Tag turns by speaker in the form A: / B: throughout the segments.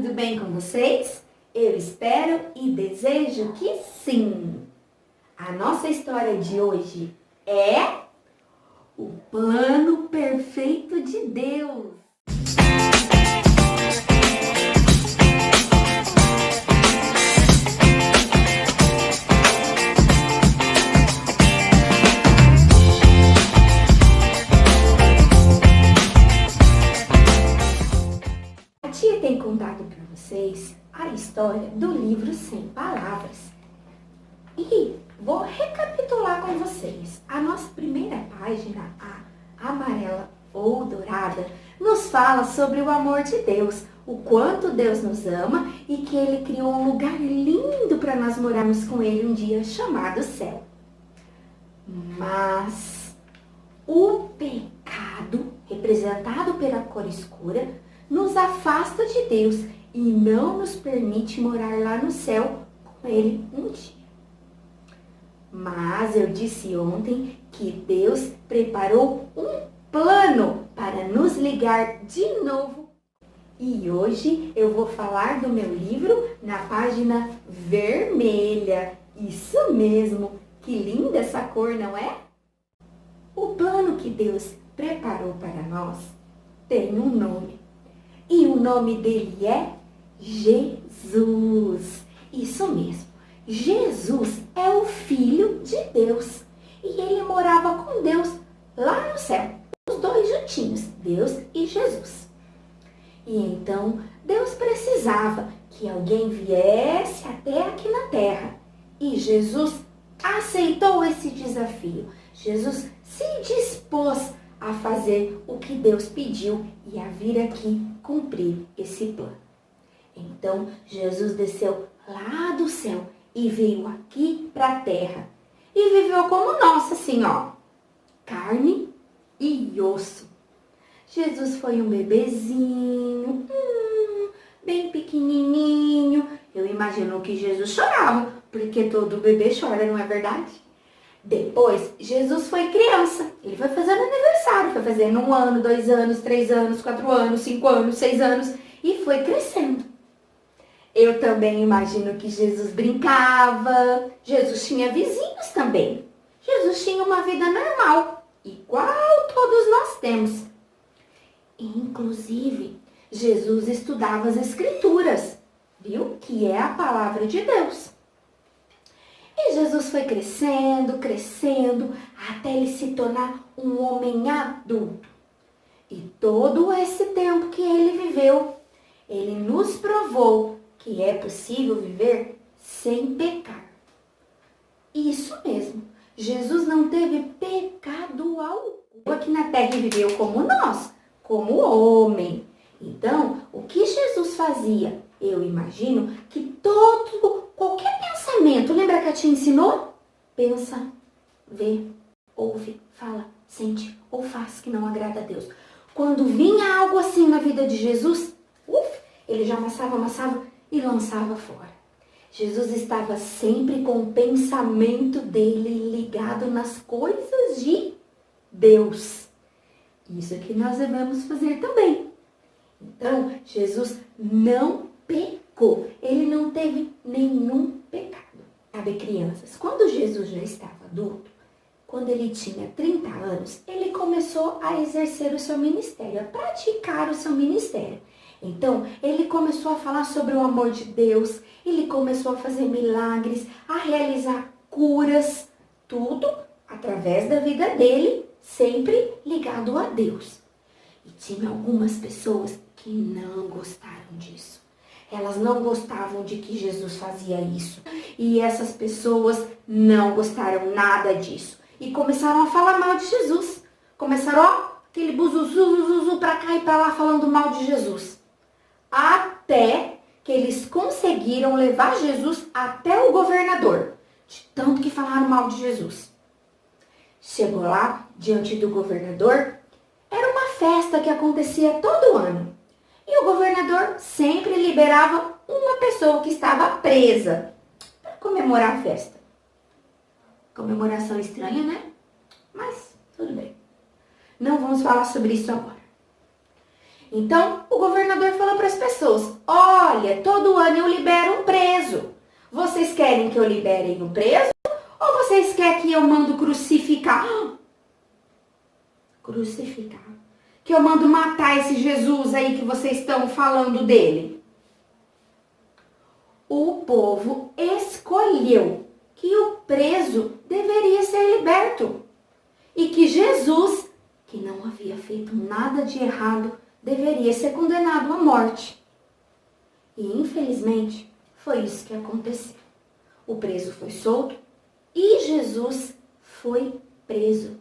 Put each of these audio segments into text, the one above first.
A: tudo bem com vocês? Eu espero e desejo que sim! A nossa história de hoje é o plano perfeito de Deus. A tia tem contado para vocês a história do livro Sem Palavras. E vou recapitular com vocês. A nossa primeira página, a amarela ou dourada, nos fala sobre o amor de Deus, o quanto Deus nos ama e que Ele criou um lugar lindo para nós morarmos com Ele um dia, chamado céu. Mas o pecado, representado pela cor escura, nos afasta de Deus e não nos permite morar lá no céu com Ele um dia. Mas eu disse ontem que Deus preparou um plano para nos ligar de novo. E hoje eu vou falar do meu livro na página vermelha. Isso mesmo, que linda essa cor, não é? O plano que Deus preparou para nós tem um nome. E o nome dele é Jesus. Isso mesmo. Jesus é o Filho de Deus e ele morava com Deus lá no céu, os dois juntinhos, Deus e Jesus. E então Deus precisava que alguém viesse até aqui na terra e Jesus aceitou esse desafio. Jesus se dispôs a fazer o que Deus pediu e a vir aqui cumprir esse plano. Então Jesus desceu lá do céu e veio aqui para a terra. E viveu como nós, assim, ó. Carne e osso. Jesus foi um bebezinho, bem pequenininho. Eu imagino que Jesus chorava, porque todo bebê chora, não é verdade? Depois, Jesus foi criança. Ele foi fazendo aniversário. Foi fazendo 1 ano, 2 anos, 3 anos, 4 anos, 5 anos, 6 anos. E foi crescendo. Eu também imagino que Jesus brincava, Jesus tinha vizinhos também. Jesus tinha uma vida normal, igual todos nós temos. Inclusive, Jesus estudava as Escrituras, viu? Que é a palavra de Deus. E Jesus foi crescendo, crescendo, até ele se tornar um homem adulto. E todo esse tempo que ele viveu, ele nos provou que é possível viver sem pecar. Isso mesmo, Jesus não teve pecado algum. Aqui na terra viveu como nós, como homem. Então, o que Jesus fazia? Eu imagino que qualquer pensamento, lembra que a tia ensinou? Pensa, vê, ouve, fala, sente ou faz que não agrada a Deus. Quando vinha algo assim na vida de Jesus, ele já amassava e lançava fora. Jesus estava sempre com o pensamento dele ligado nas coisas de Deus. Isso que nós devemos fazer também. Então, Jesus não pecou. Ele não teve nenhum pecado. Sabe, crianças, quando Jesus já estava adulto, quando ele tinha 30 anos, ele começou a exercer o seu ministério, a praticar o seu ministério. Então, ele começou a falar sobre o amor de Deus, ele começou a fazer milagres, a realizar curas, tudo através da vida dele, sempre ligado a Deus. E tinha algumas pessoas que não gostaram disso. Elas não gostavam de que Jesus fazia isso. E essas pessoas não gostaram nada disso. E começaram a falar mal de Jesus. Começaram, aquele buzuzu pra cá e pra lá falando mal de Jesus. Até que eles conseguiram levar Jesus até o governador, de tanto que falaram mal de Jesus. Chegou lá, diante do governador, era uma festa que acontecia todo ano. E o governador sempre liberava uma pessoa que estava presa para comemorar a festa. Comemoração estranha, né? Mas tudo bem. Não vamos falar sobre isso agora. Então, o governador falou para as pessoas: olha, todo ano eu libero um preso. Vocês querem que eu libere o preso? Ou vocês querem que eu mando crucificar? Crucificar. Que eu mando matar esse Jesus aí que vocês estão falando dele? O povo escolheu que o preso deveria ser liberto. E que Jesus, que não havia feito nada de errado, deveria ser condenado à morte. E infelizmente foi isso que aconteceu. O preso foi solto e Jesus foi preso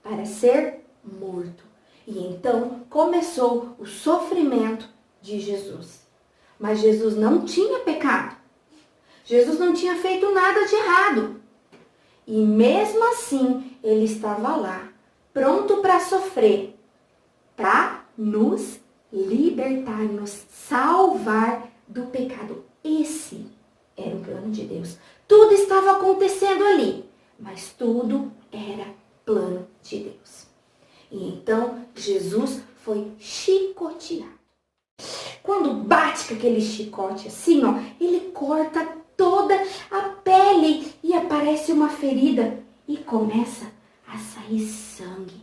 A: para ser morto. E então começou o sofrimento de Jesus. Mas Jesus não tinha pecado. Jesus não tinha feito nada de errado. E mesmo assim, ele estava lá, pronto para sofrer, para nos libertar, nos salvar do pecado. Esse era o plano de Deus. Tudo estava acontecendo ali, mas tudo era plano de Deus. E então, Jesus foi chicoteado. Quando bate com aquele chicote assim, ó, ele corta toda a pele e aparece uma ferida e começa a sair sangue.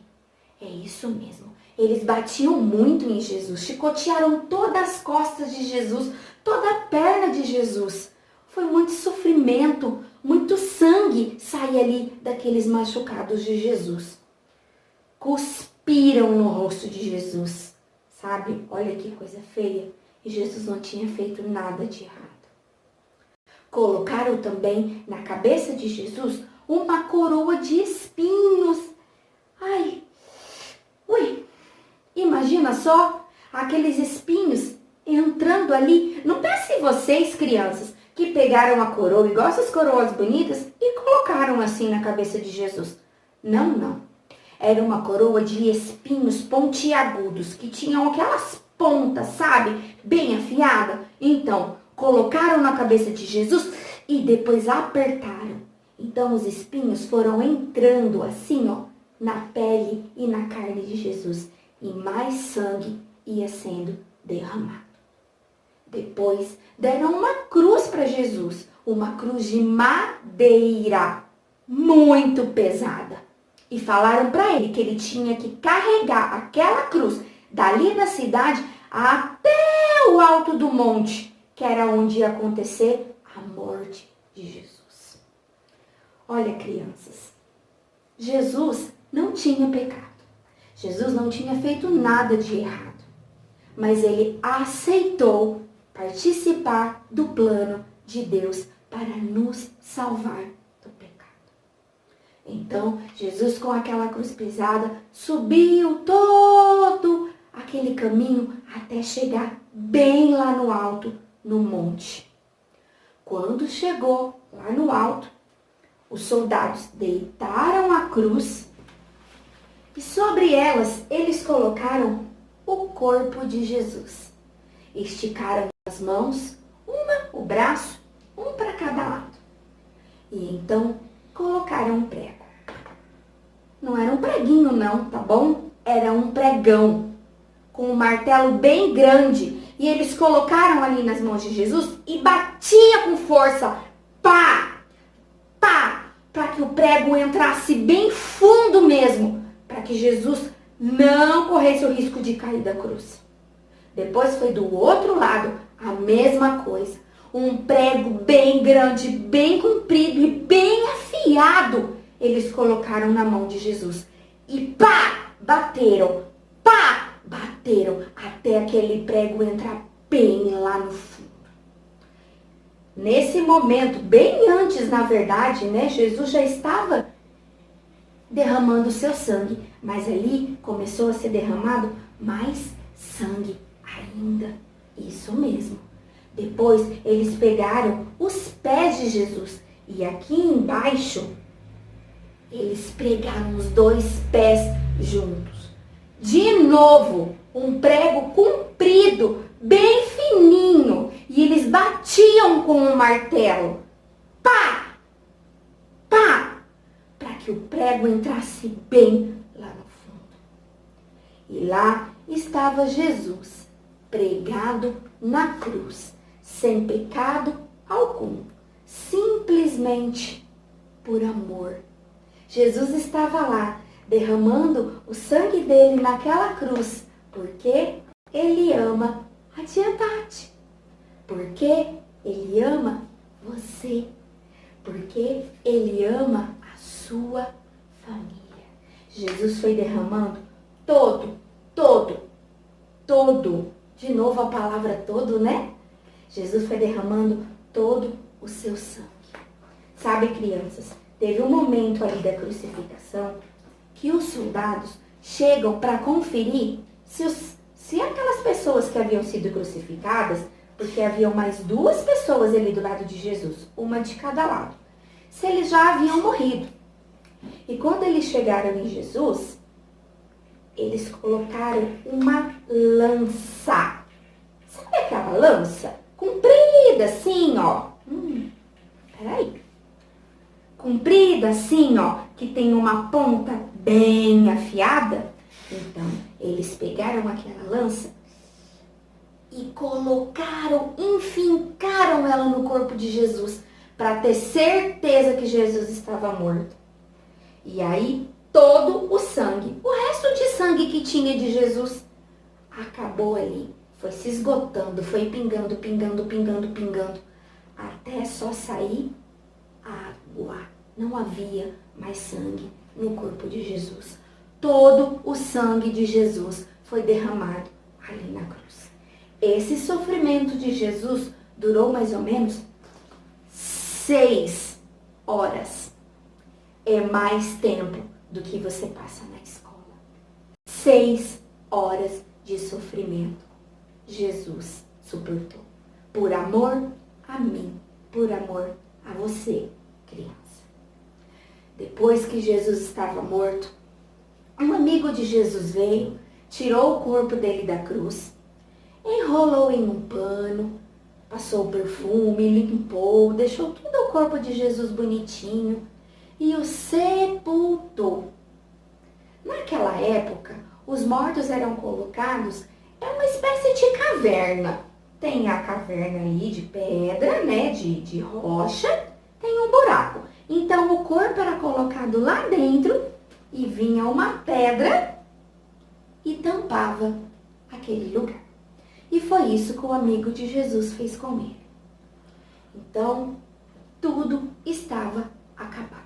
A: É isso mesmo. Eles batiam muito em Jesus, chicotearam todas as costas de Jesus, toda a perna de Jesus. Foi muito sofrimento, muito sangue sair ali daqueles machucados de Jesus. Cuspiram no rosto de Jesus, sabe? Olha que coisa feia. E Jesus não tinha feito nada de errado. Colocaram também na cabeça de Jesus uma coroa de espinhos. Ai, ui, imagina só aqueles espinhos entrando ali. Não pensem vocês, crianças, que pegaram a coroa, igual essas coroas bonitas, e colocaram assim na cabeça de Jesus. Não, não. Era uma coroa de espinhos pontiagudos, que tinham aquelas pontas, sabe? Bem afiada. Então, colocaram na cabeça de Jesus e depois apertaram. Então, os espinhos foram entrando assim, ó, na pele e na carne de Jesus. E mais sangue ia sendo derramado. Depois, deram uma cruz para Jesus. Uma cruz de madeira, muito pesada. E falaram para ele que ele tinha que carregar aquela cruz dali da cidade até o alto do monte, que era onde ia acontecer a morte de Jesus. Olha, crianças, Jesus não tinha pecado. Jesus não tinha feito nada de errado. Mas ele aceitou participar do plano de Deus para nos salvar do pecado. Então, Jesus, com aquela cruz pesada, subiu todo aquele caminho até chegar bem lá no alto, no monte. Quando chegou lá no alto, os soldados deitaram a cruz e sobre elas eles colocaram o corpo de Jesus. Esticaram as mãos, o braço, um para cada lado. E então colocaram um prego. Não era um preguinho não, tá bom? Era um pregão com um martelo bem grande. E eles colocaram ali nas mãos de Jesus e batia com força. Pá! Pá! Para que o prego entrasse bem fundo mesmo. Para que Jesus não corresse o risco de cair da cruz. Depois foi do outro lado a mesma coisa. Um prego bem grande, bem comprido e bem afiado. Eles colocaram na mão de Jesus. E pá! Bateram. Pá! Bateram até aquele prego entrar bem lá no fundo. Nesse momento, bem antes, na verdade, né? Jesus já estava derramando seu sangue. Mas ali começou a ser derramado mais sangue ainda. Isso mesmo. Depois, eles pegaram os pés de Jesus. E aqui embaixo, eles pregaram os dois pés juntos. De novo, um prego comprido, bem fininho. E eles batiam com um martelo. Pá! Pá! Para que o prego entrasse bem lá no fundo. E lá estava Jesus, pregado na cruz, sem pecado algum, simplesmente por amor. Jesus estava lá, derramando o sangue dele naquela cruz, porque ele ama a Tiedade, porque ele ama você, porque ele ama a sua família. Jesus foi derramando todo, de novo a palavra todo, né? Jesus foi derramando todo o seu sangue. Sabe, crianças, teve um momento ali da crucificação que os soldados chegam para conferir se aquelas pessoas que haviam sido crucificadas, porque haviam mais 2 pessoas ali do lado de Jesus, uma de cada lado, se eles já haviam morrido. E quando eles chegaram em Jesus, eles colocaram uma lança. Sabe aquela lança? Comprida assim, ó. Peraí. Comprida assim, ó, que tem uma ponta bem afiada. Então, eles pegaram aquela lança e enfincaram ela no corpo de Jesus, para ter certeza que Jesus estava morto. E aí, todo o sangue, o resto de sangue que tinha de Jesus, acabou ali. Foi se esgotando, foi pingando, até só sair água. Não havia mais sangue no corpo de Jesus. Todo o sangue de Jesus foi derramado ali na cruz. Esse sofrimento de Jesus durou mais ou menos 6 horas. É mais tempo do que você passa na escola. 6 horas de sofrimento Jesus suportou. Por amor a mim, por amor a você, criança. Depois que Jesus estava morto, um amigo de Jesus veio, tirou o corpo dele da cruz, enrolou em um pano, passou perfume, limpou, deixou todo o corpo de Jesus bonitinho e o sepultou. Naquela época, os mortos eram colocados em uma espécie de caverna. Tem a caverna aí de pedra, né, de rocha, tem um buraco. Então o corpo era colocado lá dentro e vinha uma pedra e tampava aquele lugar. E foi isso que o amigo de Jesus fez com ele. Então, tudo estava acabado.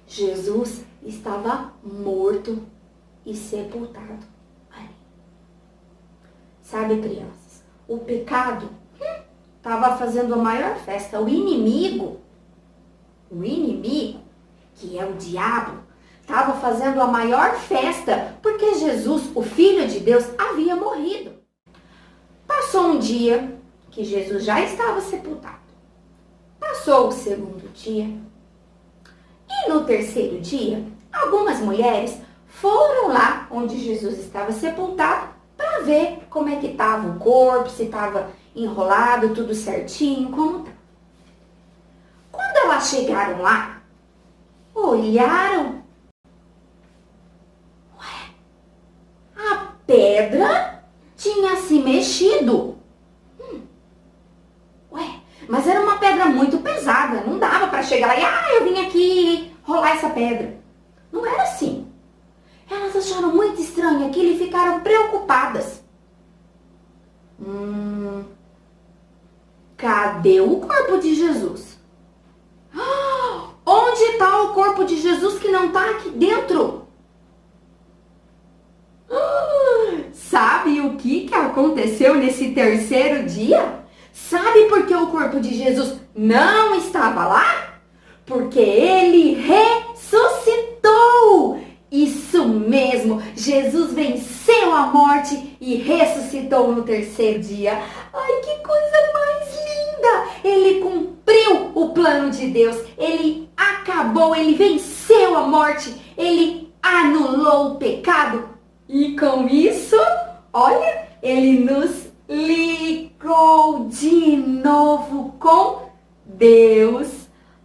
A: Jesus estava morto e sepultado ali. Sabe, crianças, o pecado estava fazendo a maior festa. O inimigo, que é o diabo, estava fazendo a maior festa porque Jesus, o Filho de Deus, havia morrido. Passou um dia que Jesus já estava sepultado. Passou o segundo dia. E no terceiro dia, algumas mulheres foram lá onde Jesus estava sepultado para ver como é que estava o corpo, se estava enrolado, tudo certinho, como estava. Quando elas chegaram lá, olharam, a pedra tinha se mexido. Mas era uma pedra muito pesada, não dava para chegar lá e, eu vim aqui rolar essa pedra. Não era assim. Elas acharam muito estranho aquilo e ficaram preocupadas. Cadê o corpo de Jesus? Onde está o corpo de Jesus que não está aqui dentro? Sabe o que aconteceu nesse terceiro dia? Sabe por que o corpo de Jesus não estava lá? Porque ele ressuscitou. Isso mesmo, Jesus venceu a morte e ressuscitou no terceiro dia. Ai, que coisa mais linda! Ele cumpriu o plano de Deus, ele acabou, ele venceu a morte, ele anulou o pecado. E com isso, olha, ele nos ligou de novo com Deus.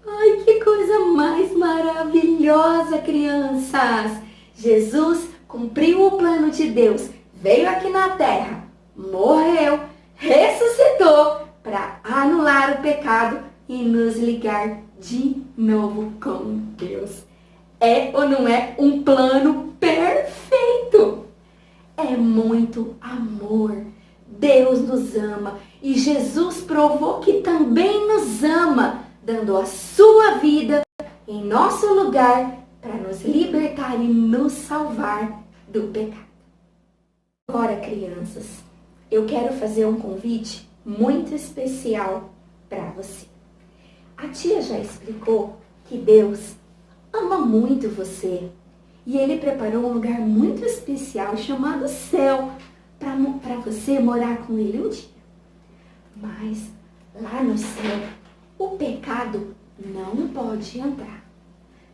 A: Ai, que coisa mais maravilhosa, crianças! Jesus cumpriu o plano de Deus, veio aqui na terra, morreu, ressuscitou para anular o pecado e nos ligar de novo com Deus. É ou não é um plano perfeito? É muito amor. Deus nos ama e Jesus provou que também nos ama, dando a sua vida em nosso lugar para nos libertar e nos salvar do pecado. Agora, crianças, eu quero fazer um convite muito especial para você. A tia já explicou que Deus ama muito você e Ele preparou um lugar muito especial chamado céu para você morar com Ele um dia. Mas lá no céu, o pecado não pode entrar.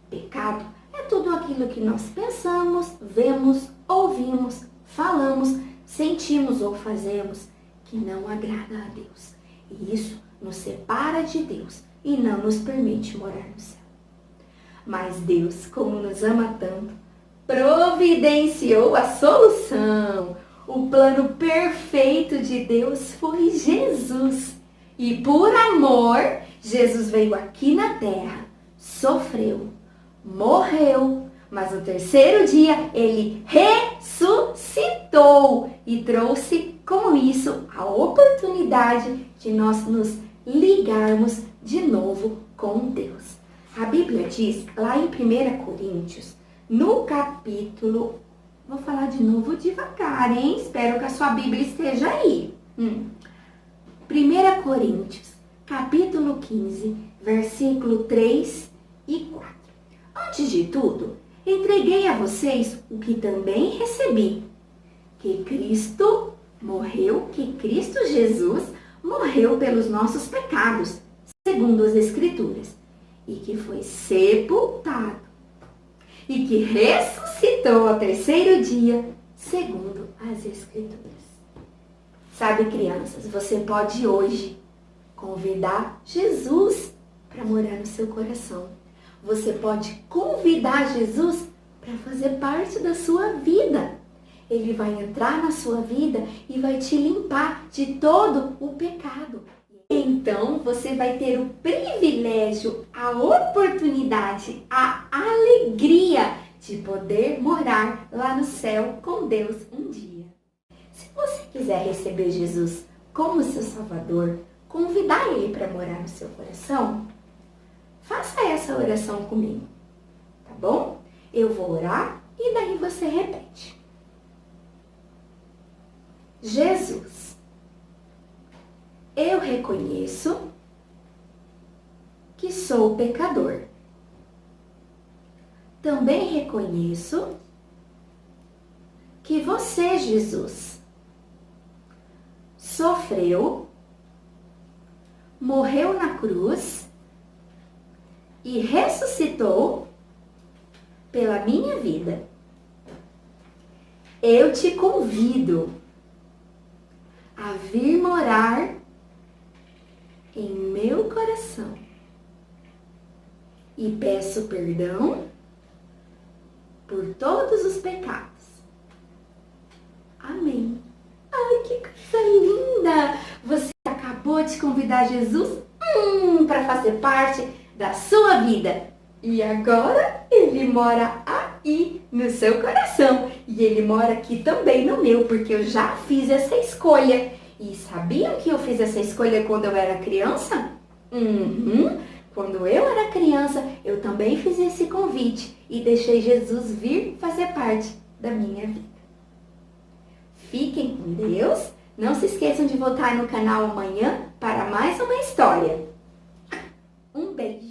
A: Pecado é tudo aquilo que nós pensamos, vemos, ouvimos, falamos, sentimos ou fazemos que não agrada a Deus. E isso nos separa de Deus e não nos permite morar no céu. Mas Deus, como nos ama tanto, providenciou a solução. O plano perfeito de Deus foi Jesus. E por amor, Jesus veio aqui na terra, sofreu, morreu, mas no terceiro dia ele ressuscitou e trouxe com isso a oportunidade de nós nos ligarmos de novo com Deus. A Bíblia diz lá em 1 Coríntios, no capítulo, vou falar de novo devagar, hein? Espero que a sua Bíblia esteja aí. 1 Coríntios, capítulo 15, versículo 3 e 4. Antes de tudo, entreguei a vocês o que também recebi, que Cristo Jesus morreu pelos nossos pecados, segundo as Escrituras, e que foi sepultado, e que ressuscitou ao terceiro dia, segundo as Escrituras. Sabe, crianças, você pode hoje convidar Jesus para morar no seu coração. Você pode convidar Jesus para fazer parte da sua vida. Ele vai entrar na sua vida e vai te limpar de todo o pecado. Então, você vai ter o privilégio, a oportunidade, a alegria de poder morar lá no céu com Deus um dia. Se você quiser receber Jesus como seu Salvador, convidar Ele para morar no seu coração, faça essa oração comigo, tá bom? Eu vou orar e daí você repete. Jesus, eu reconheço que sou pecador. Também reconheço que você, Jesus, sofreu, morreu na cruz e ressuscitou pela minha vida. Eu te convido a vir morar em meu coração e peço perdão por todos os pecados. Amém. Ai, que coisa linda! Você acabou de convidar Jesus para fazer parte da sua vida. E agora ele mora aí no seu coração. E ele mora aqui também no meu, porque eu já fiz essa escolha. E sabiam que eu fiz essa escolha quando eu era criança? Quando eu era criança, eu também fiz esse convite e deixei Jesus vir fazer parte da minha vida. Fiquem com Deus. Não se esqueçam de voltar no canal amanhã para mais uma história. Um beijo.